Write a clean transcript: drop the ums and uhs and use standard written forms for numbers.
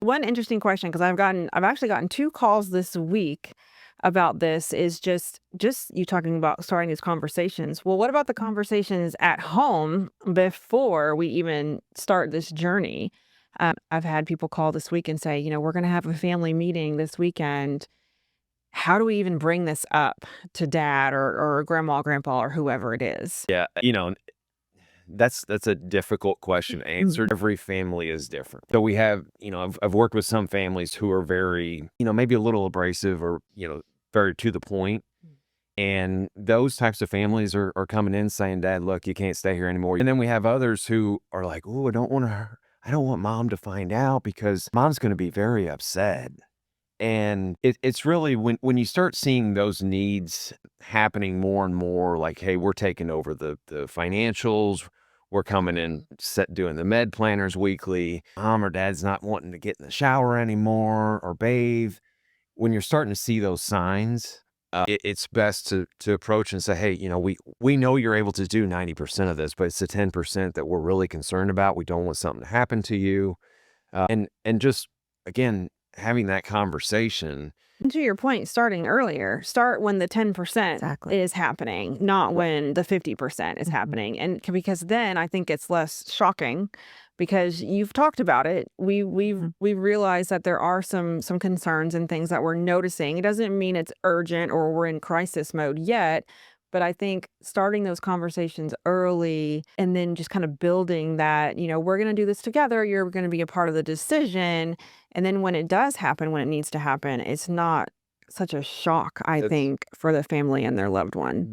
One interesting question, because I've actually gotten 2 calls this week about this, is just you talking about starting these conversations. Well, what about the conversations at home before we even start this journey? I've had people call this week and say, "We're gonna have a family meeting this weekend. How do we even bring this up to dad or grandma, grandpa, or whoever it is?" Yeah, that's a difficult question to answer. Every family is different. So we have, I've worked with some families who are very, maybe a little abrasive or, very to the point. And those types of families are coming in saying, Dad, look, you can't stay here anymore. And then we have others who are like, oh, I don't want mom to find out because mom's going to be very upset. And it's really when you start seeing those needs happening more and more, like, hey, we're taking over the financials, we're coming in, doing the med planners weekly. Mom or dad's not wanting to get in the shower anymore or bathe. When you're starting to see those signs, it's best to approach and say, hey, we know you're able to do 90% of this, but it's the 10% that we're really concerned about. We don't want something to happen to you, and just again having that conversation. To your point, starting earlier, start when the 10% Exactly. is happening, not when the 50% is Mhm. happening. And because then I think it's less shocking because you've talked about it. Mhm. We've realized that there are some concerns and things that we're noticing. It doesn't mean it's urgent or we're in crisis mode yet, but I think starting those conversations early and then just kind of building that, we're going to do this together. You're going to be a part of the decision, and then when it does happen, when it needs to happen, it's not such a shock, I That's think, for the family and their loved one.